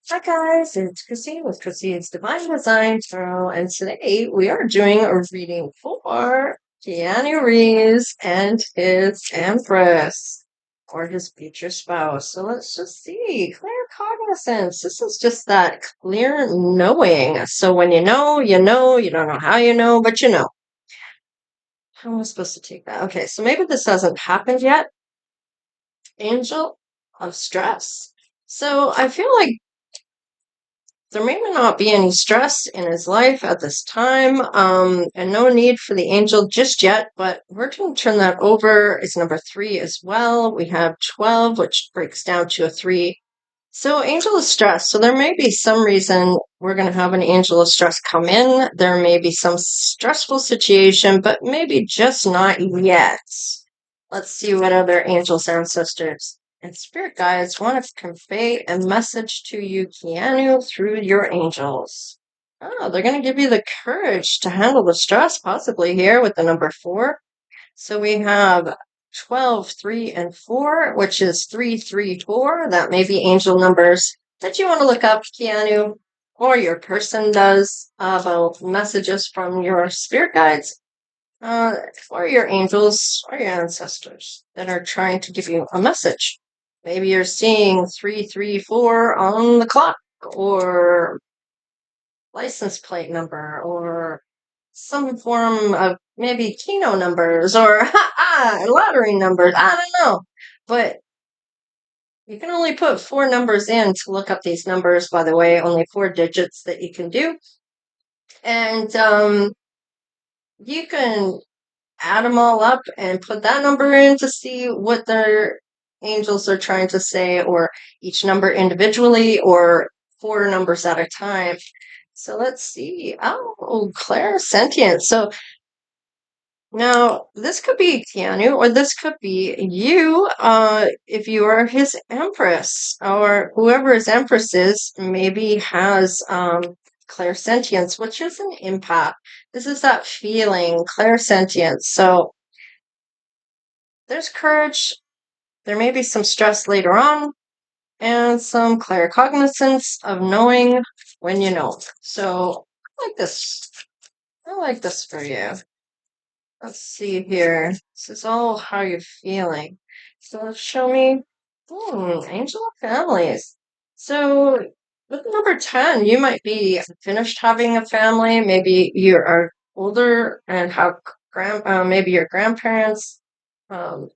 Hi guys, it's Chrissie with Chrissie's Divine Design Tarot, and today we are doing a reading for Keanu Reeves and his Empress, or his future spouse. So let's just see. Clear cognizance. This is just that clear knowing. So when you know, you know, you don't know how you know, but you know. How am I supposed to take that? Okay, so maybe this hasn't happened yet. Angel of stress. So I feel like there may not be any stress in his life at this time, and no need for the angel just yet, but we're going to turn that over. It's number 3 as well. We have 12, which breaks down to a 3. So angel of stress. So there may be some reason we're going to have an angel of stress come in. There may be some stressful situation, but maybe just not yet. Let's see what other angels, ancestors, and spirit guides want to convey a message to you, Keanu, through your angels. Oh, they're going to give you the courage to handle the stress, possibly here with the number 4. So we have 12, 3, and 4, which is 334. That may be angel numbers that you want to look up, Keanu, or your person does, about messages from your spirit guides, or your angels, or your ancestors that are trying to give you a message. Maybe you're seeing 334 on the clock, or license plate number, or some form of maybe Keno numbers, or lottery numbers. I don't know. But you can only put 4 numbers in to look up these numbers, by the way, only 4 digits that you can do. And you can add them all up and put that number in to see what their angels are trying to say, or each number individually, or 4 numbers at a time. So let's see. Oh, Clair, Sentience. So now this could be Keanu, or this could be you, if you are his empress, or whoever his empress is, maybe has clairsentience, which is an empath. This is that feeling, clairsentience. So there's courage. There may be some stress later on, and some claircognizance of knowing when you know. So I like this. I like this for you. Let's see here. This is all how you're feeling. So show me. Angel of families. So with number 10, you might be finished having a family. Maybe you are older and have maybe your grandparents. Um,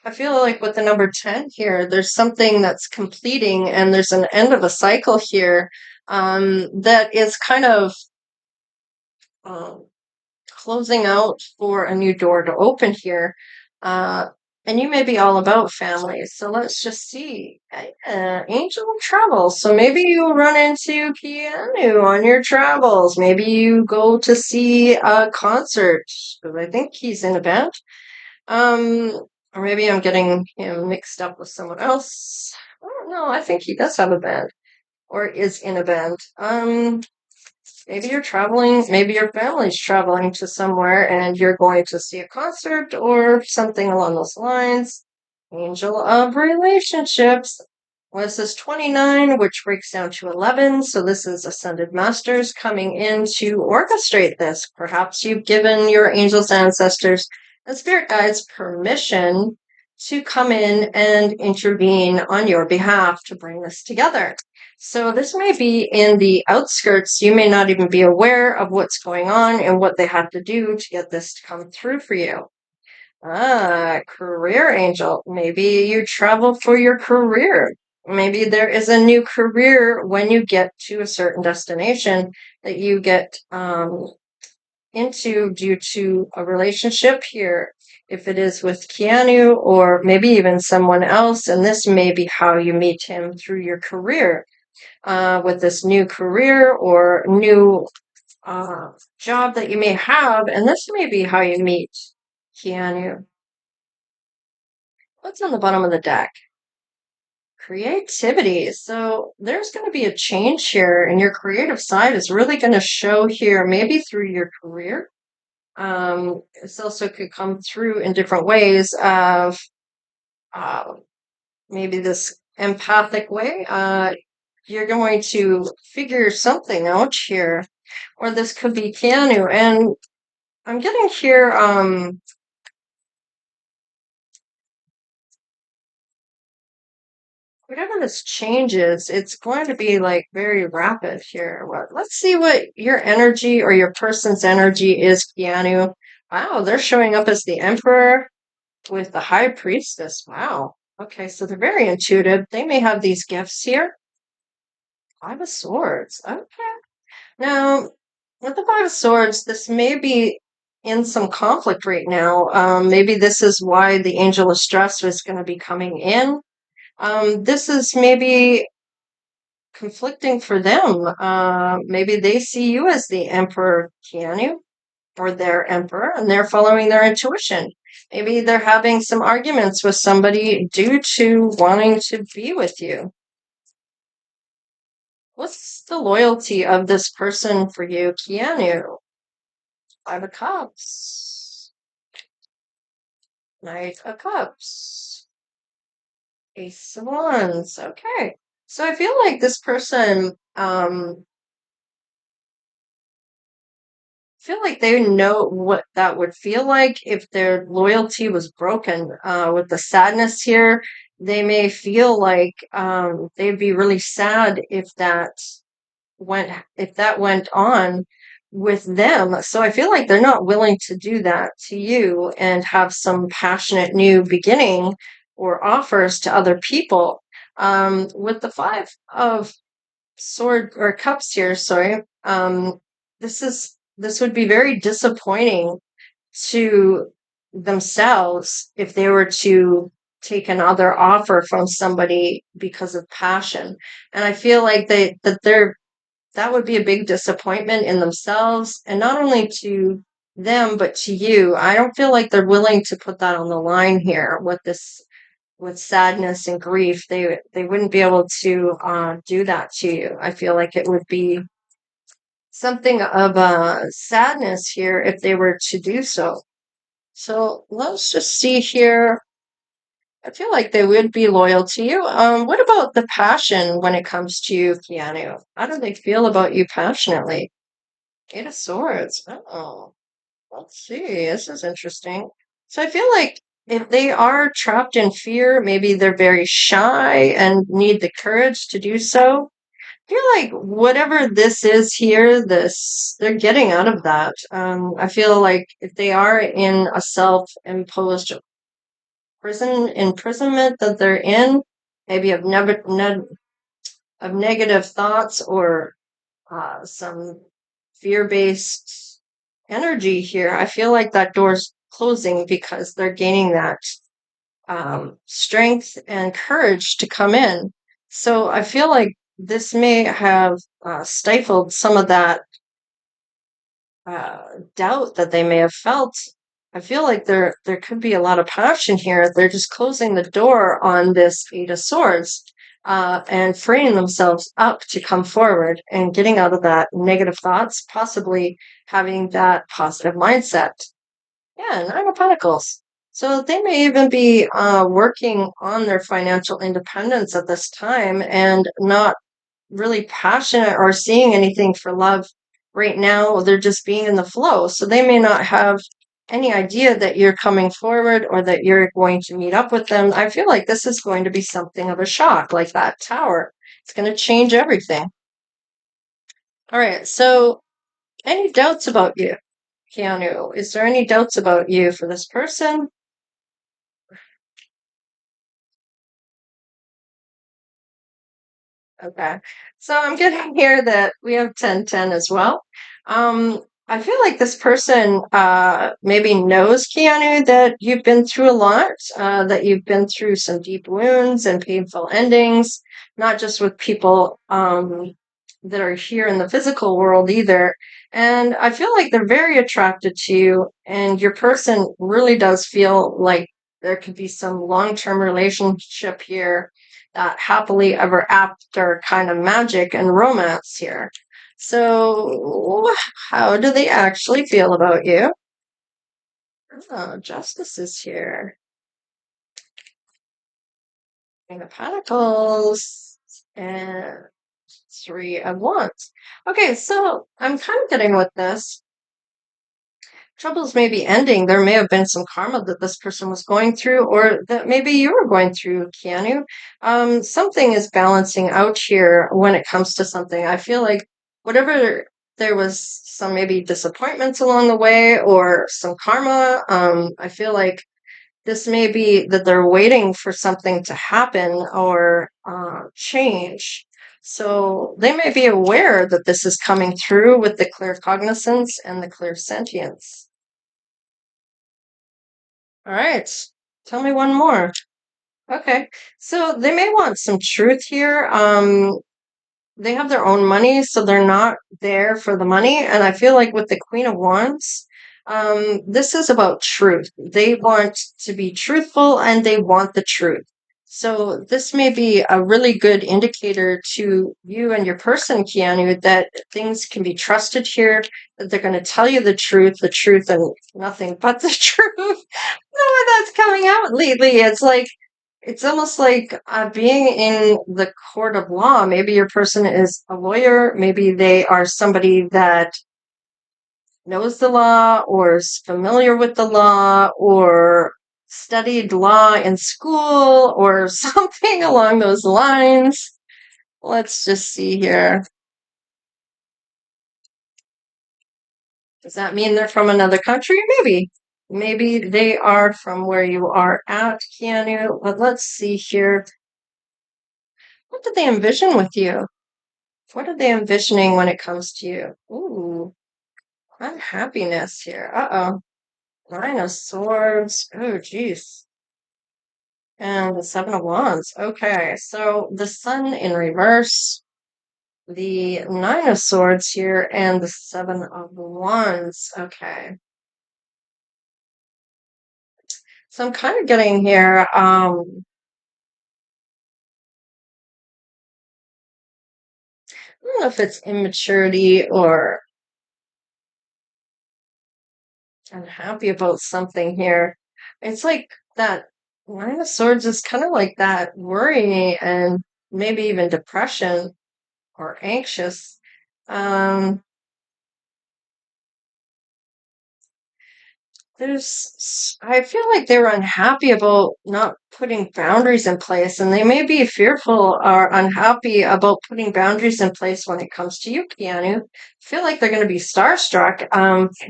I feel like with the number 10 here, there's something that's completing, and there's an end of a cycle here, that is kind of um, closing out for a new door to open here. And you may be all about families. So let's just see. Angel of travel. So maybe you run into Keanu on your travels. Maybe you go to see a concert, because I think he's in a band. Or maybe I'm getting him mixed up with someone else. I don't know. I think he does have a band, or is in a band. Maybe you're traveling, maybe your family's traveling to somewhere and you're going to see a concert or something along those lines. Angel of relationships. This is 29, which breaks down to 11. So this is Ascended Masters coming in to orchestrate this. Perhaps you've given your angels, ancestors, and spirit guides permission to come in and intervene on your behalf to bring this together. So this may be in the outskirts. You may not even be aware of what's going on and what they have to do to get this to come through for you. Career angel. Maybe you travel for your career. Maybe there is a new career when you get to a certain destination that you get into due to a relationship here. If it is with Keanu, or maybe even someone else, and this may be how you meet him through your career. With this new career or new job that you may have, and this may be how you meet Keanu. What's on the bottom of the deck? Creativity. So there's going to be a change here, and your creative side is really going to show here, maybe through your career. This also could come through in different ways of maybe this empathic way. You're going to figure something out here, or this could be Keanu. And I'm getting here, whatever this changes, it's going to be like very rapid here. Well, let's see what your energy or your person's energy is, Keanu. Wow, they're showing up as the Emperor with the High Priestess. Wow. Okay, so they're very intuitive. They may have these gifts here. Five of Swords. Okay. Now, with the Five of Swords, this may be in some conflict right now. Maybe this is why the Angel of Stress is going to be coming in. This is maybe conflicting for them. Maybe they see you as the Emperor, Keanu, or their Emperor, and they're following their intuition. Maybe they're having some arguments with somebody due to wanting to be with you. What's the loyalty of this person for you, Keanu? Five of Cups. Knight of Cups. Ace of Wands. Okay. So I feel like this person, feel like they know what that would feel like if their loyalty was broken. With the sadness here, they may feel like they'd be really sad if that went on with them. So I feel like they're not willing to do that to you and have some passionate new beginning or offers to other people. With the Five of Sword or Cups here, sorry, this would be very disappointing to themselves if they were to take another offer from somebody because of passion. And I feel like that would be a big disappointment in themselves, and not only to them but to you. I don't feel like they're willing to put that on the line here with sadness and grief. They wouldn't be able to do that to you. I feel like it would be something of a sadness here if they were to do so. So let's just see here. I feel like they would be loyal to you. What about the passion when it comes to you, Keanu? How do they feel about you passionately? Eight of Swords. Oh, let's see. This is interesting. So I feel like if they are trapped in fear, maybe they're very shy and need the courage to do so. I feel like whatever this is here, they're getting out of that. I feel like if they are in a self-imposed imprisonment that they're in, maybe of negative thoughts or some fear-based energy here, I feel like that door's closing because they're gaining that strength and courage to come in. So I feel like this may have stifled some of that uh, doubt that they may have felt. I feel like there could be a lot of passion here. They're just closing the door on this Eight of Swords and freeing themselves up to come forward and getting out of that negative thoughts, possibly having that positive mindset. Yeah, Nine of Pentacles. So they may even be working on their financial independence at this time and not really passionate or seeing anything for love right now. They're just being in the flow. So they may not have any idea that you're coming forward or that you're going to meet up with them. I feel like this is going to be something of a shock, like that tower. It's going to change everything. All right. So any doubts about you, Keanu? Is there any doubts about you for this person? Okay. So I'm getting here that we have 1010 as well. I feel like this person maybe knows, Keanu, that you've been through a lot, that you've been through some deep wounds and painful endings, not just with people that are here in the physical world either. And I feel like they're very attracted to you, and your person really does feel like there could be some long-term relationship here, that happily ever after kind of magic and romance here. So, how do they actually feel about you? Oh, Justice is here. King of Pentacles and Three of Wands. Okay, so I'm kind of getting with this. Troubles may be ending. There may have been some karma that this person was going through, or that maybe you were going through, Keanu. Something is balancing out here when it comes to something. I feel like whatever there was some maybe disappointments along the way or some karma, I feel like this may be that they're waiting for something to happen or change. So they may be aware that this is coming through with the clear cognizance and the clear sentience. All right. Tell me one more. Okay. So they may want some truth here. They have their own money, so they're not there for the money. And I feel like with the Queen of Wands, this is about truth. They want to be truthful and they want the truth. So this may be a really good indicator to you and your person, Keanu, that things can be trusted here, that they're going to tell you the truth, and nothing but the truth. No, that's coming out lately. It's almost like being in the court of law. Maybe your person is a lawyer. Maybe they are somebody that knows the law or is familiar with the law or studied law in school or something along those lines. Let's just see here. Does that mean they're from another country? Maybe. Maybe they are from where you are at, Keanu. But let's see here. What did they envision with you? What are they envisioning when it comes to you? Ooh, unhappiness here. Uh-oh. Nine of Swords. Oh, geez. And the Seven of Wands. Okay, so the Sun in reverse, the Nine of Swords here, and the Seven of Wands. Okay. So I'm kind of getting here, I don't know if it's immaturity or unhappy about something here. It's like that Nine of Swords is kind of like that worry and maybe even depression or anxious. Um, I feel like they were unhappy about not putting boundaries in place, and they may be fearful or unhappy about putting boundaries in place when it comes to you, Keanu. I feel like they're going to be starstruck,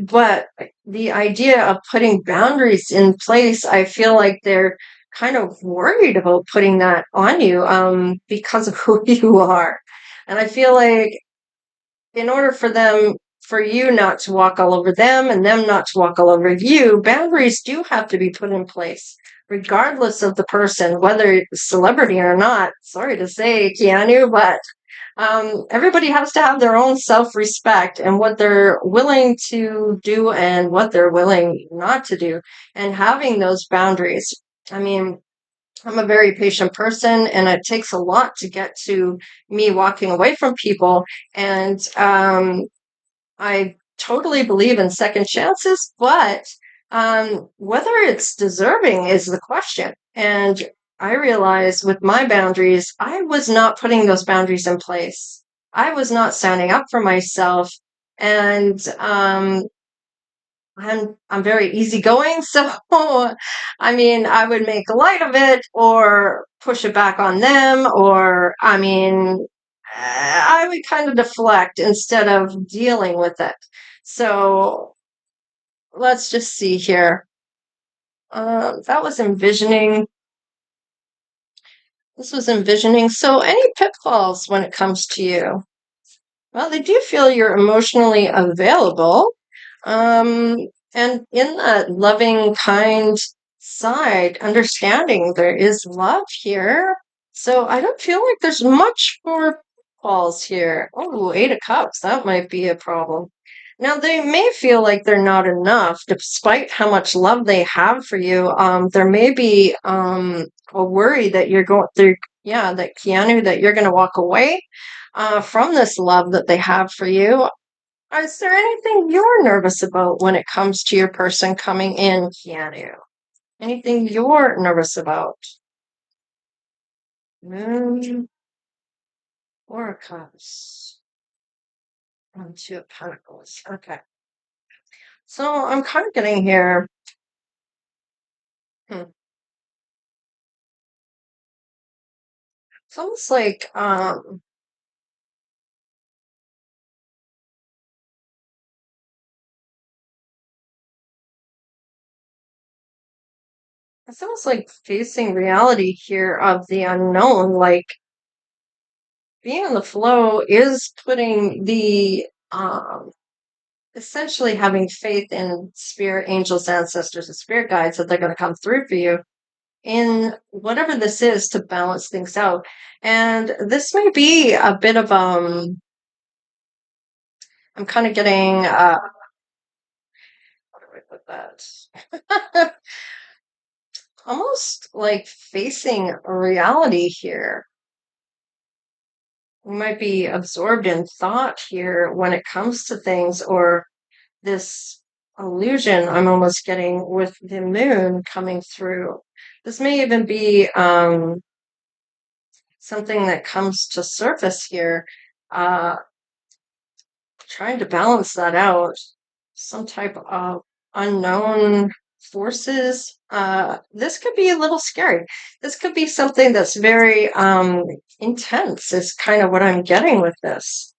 but the idea of putting boundaries in place, I feel like they're kind of worried about putting that on you, because of who you are. And I feel like in order for you not to walk all over them and them not to walk all over you, boundaries do have to be put in place, regardless of the person, whether it's a celebrity or not. Sorry to say, Keanu, but everybody has to have their own self-respect and what they're willing to do and what they're willing not to do, and having those boundaries. I mean, I'm a very patient person, and it takes a lot to get to me walking away from people. And I totally believe in second chances, but whether it's deserving is the question. And I realized with my boundaries, I was not putting those boundaries in place. I was not standing up for myself. And I'm very easygoing, so I mean, I would make light of it or push it back on them, or I mean, I would kind of deflect instead of dealing with it. So let's just see here. That was envisioning. This was envisioning. So any pitfalls when it comes to you? Well, they do feel you're emotionally available. Um, and in that loving, kind side, understanding there is love here. So I don't feel like there's much more falls here. Oh, Eight of Cups, that might be a problem. Now they may feel like they're not enough, despite how much love they have for you. There may be a worry that you're going through, yeah, that Keanu, that you're going to walk away from this love that they have for you. Is there anything you're nervous about when it comes to your person coming in, Keanu? Anything you're nervous about? Moon, Four of Cups, and Two of Pentacles. Okay. So I'm kind of getting here. Hmm. It's almost like it's almost like facing reality here of the unknown. Like being in the flow is putting the essentially having faith in spirit, angels, ancestors, and spirit guides that they're going to come through for you in whatever this is to balance things out. And this may be a bit of I'm kind of getting how do I put that? Almost like facing a reality here. We might be absorbed in thought here when it comes to things, or this illusion I'm almost getting with the moon coming through. This may even be something that comes to surface here, uh, trying to balance that out. Some type of unknown forces. This could be a little scary. This could be something that's very intense, is kind of what I'm getting with this.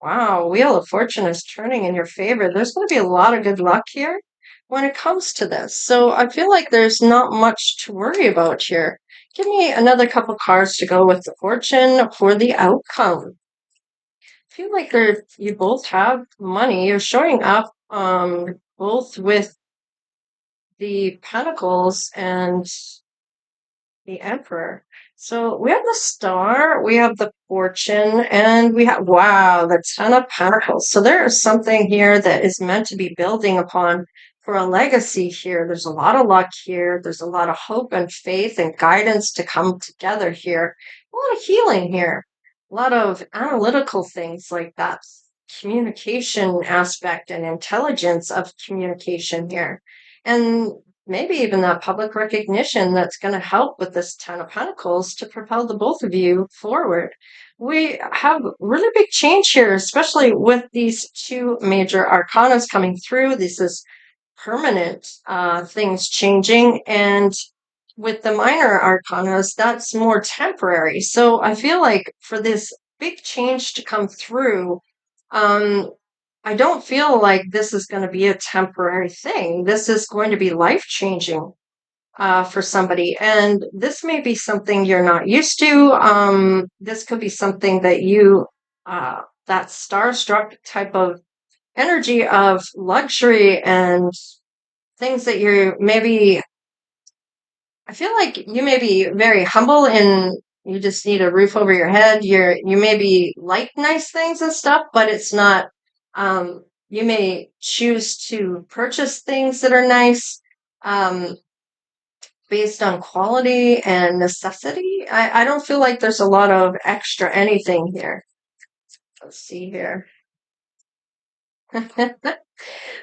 Wow, Wheel of Fortune is turning in your favor. There's going to be a lot of good luck here when it comes to this. So I feel like there's not much to worry about here. Give me another couple cards to go with the fortune for the outcome. I feel like you both have money. You're showing up both with the Pentacles and the Emperor. So we have the Star, we have the Fortune, and we have, wow, the Ten of Pentacles. So there is something here that is meant to be building upon for a legacy here. There's a lot of luck here. There's a lot of hope and faith and guidance to come together here. A lot of healing here. A lot of analytical things like that. Communication aspect and intelligence of communication here. And maybe even that public recognition that's going to help with this Ten of Pentacles to propel the both of you forward. We have really big change here, especially with these two major arcanas coming through. This is permanent things changing, and with the minor arcanas, that's more temporary. So I feel like for this big change to come through, I don't feel like this is going to be a temporary thing. This is going to be life changing for somebody. And this may be something you're not used to. This could be something that that starstruck type of energy of luxury and things that you're maybe, I feel like you may be very humble and you just need a roof over your head. You maybe like nice things and stuff, but it's not, you may choose to purchase things that are nice. Based on quality and necessity. I don't feel like there's a lot of extra anything here. Let's see here.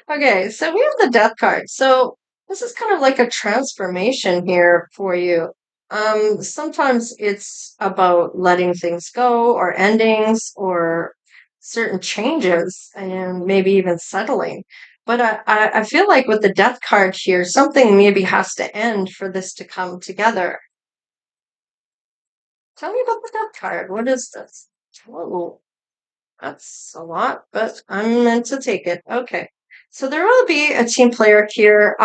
Okay, so we have the Death card. So this is kind of like a transformation here for you. Sometimes it's about letting things go or endings or certain changes and maybe even settling. But I feel like with the Death card here, something maybe has to end for this to come together. Tell me about the Death card. What is this? Whoa. That's a lot, but I'm meant to take it. Okay. So there will be a team player here.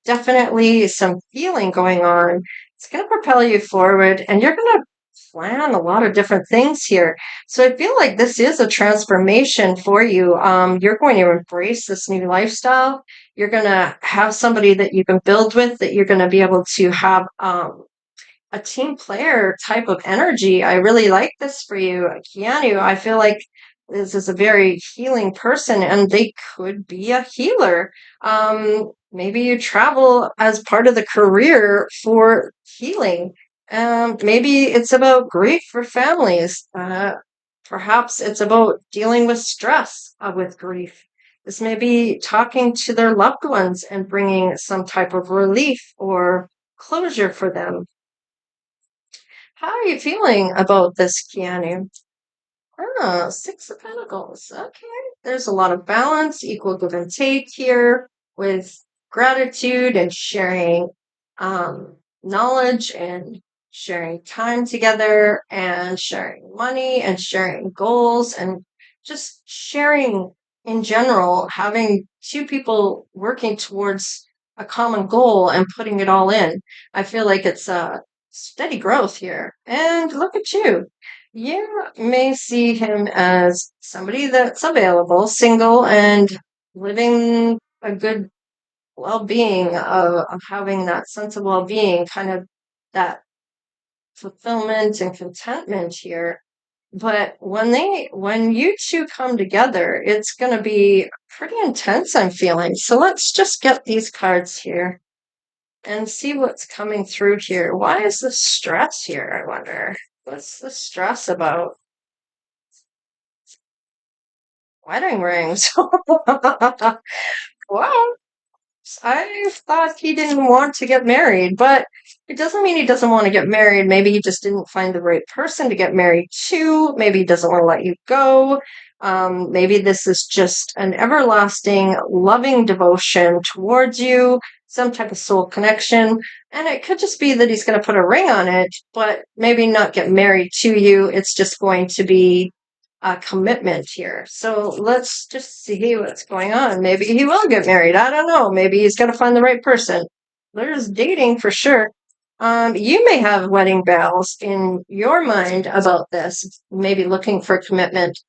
Definitely some feeling going on. It's going to propel you forward, and you're going to plan a lot of different things here. So I feel like this is a transformation for you. You're going to embrace this new lifestyle. You're going to have somebody that you can build with, that you're going to be able to have a team player type of energy. I really like this for you, Keanu. I feel like this is a very healing person, and they could be a healer. Maybe you travel as part of the career for healing. Maybe it's about grief for families. Perhaps it's about dealing with stress with grief. This may be talking to their loved ones and bringing some type of relief or closure for them. How are you feeling about this, Keanu? Ah, Six of Pentacles. Okay. There's a lot of balance, equal give and take here with gratitude and sharing knowledge and sharing time together and sharing money and sharing goals and just sharing in general, having two people working towards a common goal and putting it all in. I feel like it's a steady growth here. And look at you. You may see him as somebody that's available, single, and living a good well-being of having that sense of well-being, kind of that fulfillment and contentment here. But when you two come together, it's going to be pretty intense, I'm feeling. So let's just get these cards here and see what's coming through here. Why is the stress here, I wonder? What's the stress about? Wedding rings. Wow. I thought he didn't want to get married, but it doesn't mean he doesn't want to get married. Maybe he just didn't find the right person to get married to. Maybe he doesn't want to let you go. Maybe this is just an everlasting, loving devotion towards you, some type of soul connection. And it could just be that he's going to put a ring on it, but maybe not get married to you. It's just going to be a commitment here. So let's just see what's going on. Maybe he will get married. I don't know. Maybe he's got to find the right person. There's dating for sure. You may have wedding bells in your mind about this, maybe looking for commitment.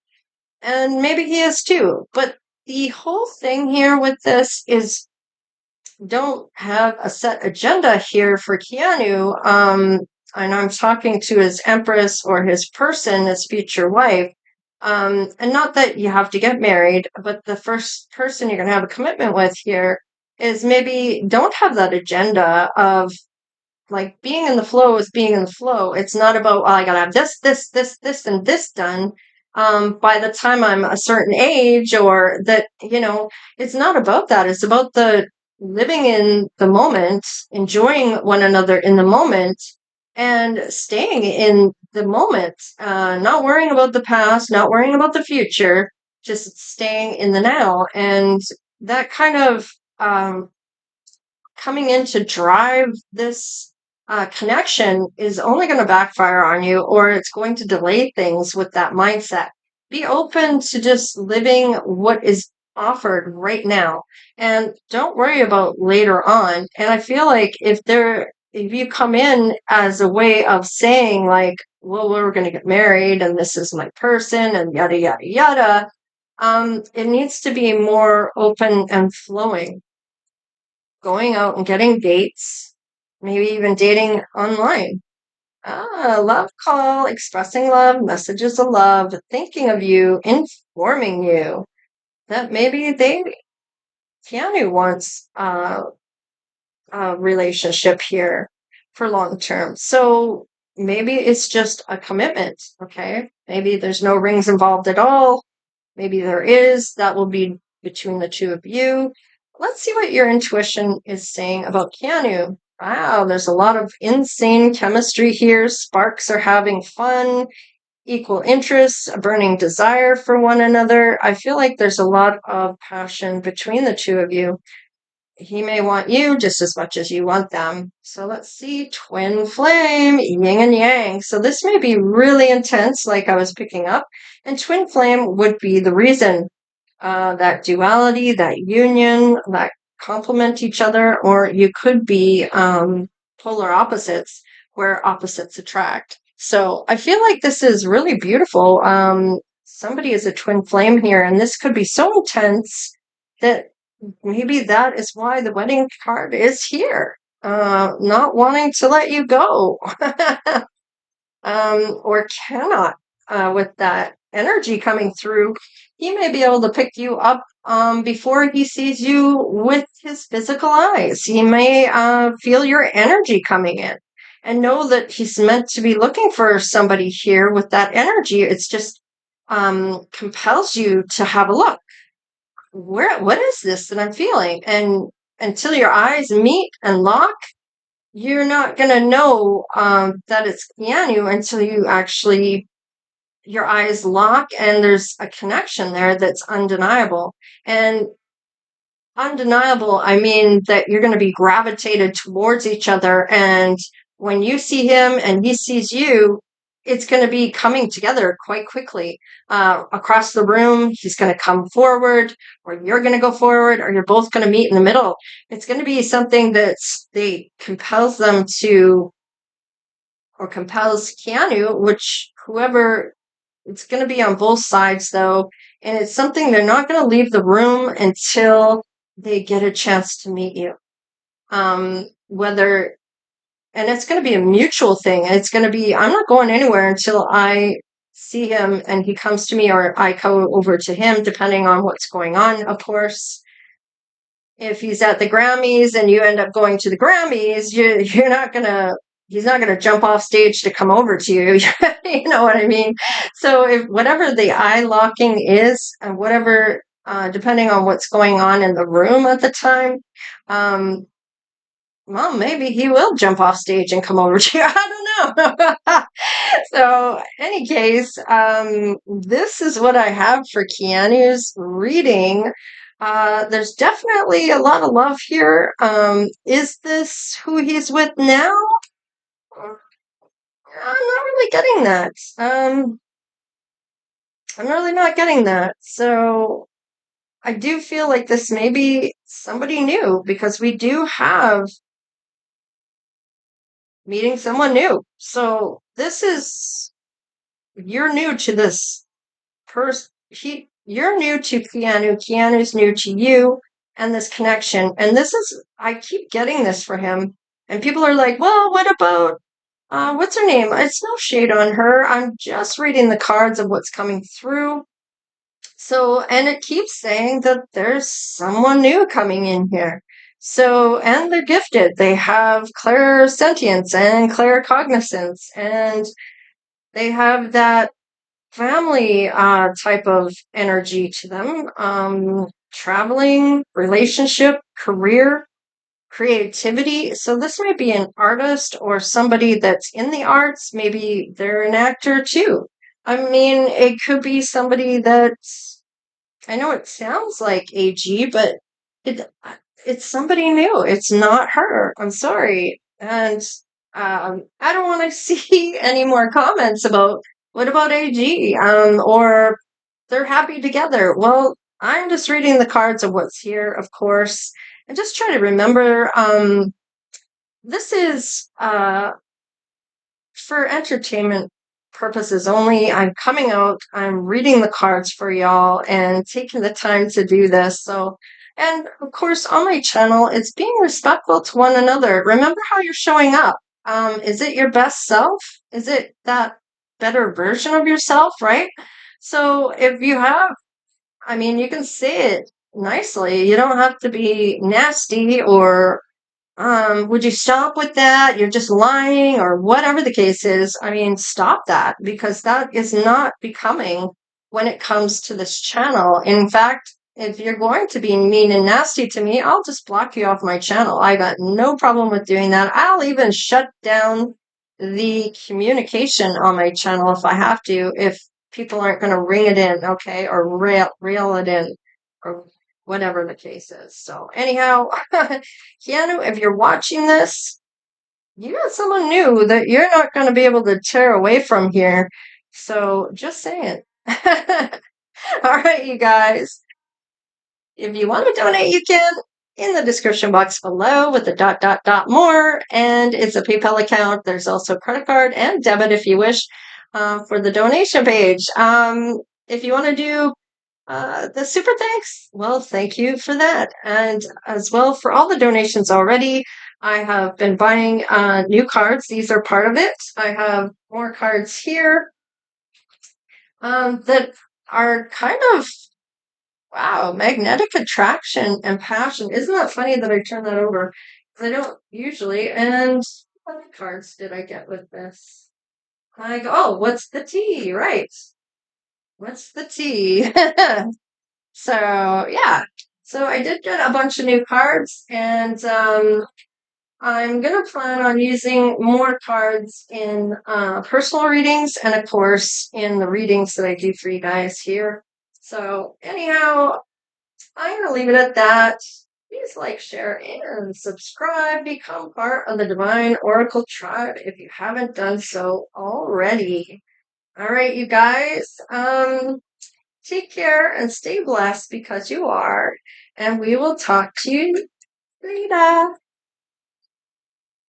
And maybe he is too. But the whole thing here with this is don't have a set agenda here for Keanu. And I'm talking to his empress or his person, his future wife. And not that you have to get married, but the first person you're going to have a commitment with here is maybe don't have that agenda of like being in the flow is being in the flow. It's not about, well, I gotta have this, and this done. By the time I'm a certain age, or that, it's not about that. It's about the living in the moment, enjoying one another in the moment, and staying in the moment, not worrying about the past, not worrying about the future, just staying in the now. And that kind of, coming in to drive this connection is only going to backfire on you, or it's going to delay things with that mindset. Be open to just living what is offered right now, and don't worry about later on. And I feel like if you come in as a way of saying like, well, we're going to get married and this is my person and yada yada yada, it needs to be more open and flowing, going out and getting dates, maybe even dating online. Love call, expressing love, messages of love, thinking of you, informing you that maybe Keanu wants a relationship here for long term. So maybe it's just a commitment, okay? Maybe there's no rings involved at all. Maybe there is. That will be between the two of you. Let's see what your intuition is saying about Keanu. Wow, there's a lot of insane chemistry here. Sparks are having fun, equal interests, a burning desire for one another. I feel like there's a lot of passion between the two of you. He may want you just as much as you want them. So let's see, twin flame, yin and yang. So this may be really intense, like I was picking up. And twin flame would be the reason, that duality, that union, that complement each other, or you could be polar opposites, where opposites attract. So I feel like this is really beautiful. Somebody is a twin flame here, and this could be so intense that maybe that is why the wedding card is here. Not wanting to let you go. Or cannot, with that energy coming through. He may be able to pick you up before he sees you with his physical eyes. He may feel your energy coming in and know that he's meant to be looking for somebody here with that energy. It's just compels you to have a look. What is this that I'm feeling? And until your eyes meet and lock, you're not going to know that it's Keanu until you actually, your eyes lock and there's a connection there that's undeniable. And undeniable, I mean that you're going to be gravitated towards each other. And when you see him and he sees you, it's going to be coming together quite quickly across the room. He's going to come forward, or you're going to go forward, or you're both going to meet in the middle. It's going to be something they compels them to, or compels Keanu, which whoever, it's going to be on both sides though. And it's something they're not going to leave the room until they get a chance to meet you. Whether, and it's going to be a mutual thing. It's going to be, I'm not going anywhere until I see him and he comes to me, or I go over to him, depending on what's going on, of course. If he's at the Grammys and you end up going to the Grammys, you're not gonna, he's not gonna jump off stage to come over to you. You know what I mean? So if whatever the eye locking is, and whatever, depending on what's going on in the room at the time, um, well, maybe he will jump off stage and come over to you. I don't know. So, any case, this is what I have for Keanu's reading. There's definitely a lot of love here. Is this who he's with now? I'm not really getting that. I'm really not getting that. So, I do feel like this may be somebody new, because we do have meeting someone new. So this is, you're new to this person. You're new to Keanu. Keanu's new to you, and this connection. And this is, I keep getting this for him. And people are like, well, what about, what's her name? It's no shade on her. I'm just reading the cards of what's coming through. So, and it keeps saying that there's someone new coming in here. So, and they're gifted. They have Clair Sentience and Clair Cognizance, and they have that family type of energy to them. Traveling, relationship, career, creativity. So, this might be an artist or somebody that's in the arts. Maybe they're an actor too. I mean, it could be somebody that's, I know it sounds like AG, but it it's somebody new. It's not her. I'm sorry. And I don't want to see any more comments about what about AG? Or they're happy together. Well, I'm just reading the cards of what's here, of course, and just try to remember. This is for entertainment purposes only. I'm coming out, I'm reading the cards for y'all and taking the time to do this. So, and of course, on my channel, it's being respectful to one another. Remember how you're showing up. Is it your best self? Is it that better version of yourself, right? So if you have, I mean, you can say it nicely. You don't have to be nasty or would you stop with that? You're just lying, or whatever the case is. I mean, stop that, because that is not becoming when it comes to this channel. In fact, if you're going to be mean and nasty to me, I'll just block you off my channel. I got no problem with doing that. I'll even shut down the communication on my channel if I have to, if people aren't going to ring it in, okay, or reel it in, or whatever the case is. So anyhow, Keanu, if you're watching this, you got someone new that you're not going to be able to tear away from here. So just saying. All right, you guys. If you want to donate, you can in the description box below with the ... more. And it's a PayPal account. There's also credit card and debit if you wish for the donation page. If you want to do the super thanks, well, thank you for that. And as well for all the donations already, I have been buying new cards. These are part of it. I have more cards here that are kind of, wow, magnetic attraction and passion. Isn't that funny that I turned that over? Because I don't usually. And what cards did I get with this? I go, oh, what's the tea? Right. What's the tea? So yeah, so I did get a bunch of new cards, and I'm going to plan on using more cards in personal readings and, of course, in the readings that I do for you guys here. So, anyhow, I'm going to leave it at that. Please like, share, and subscribe. Become part of the Divine Oracle tribe if you haven't done so already. All right, you guys. Take care and stay blessed because you are. And we will talk to you later.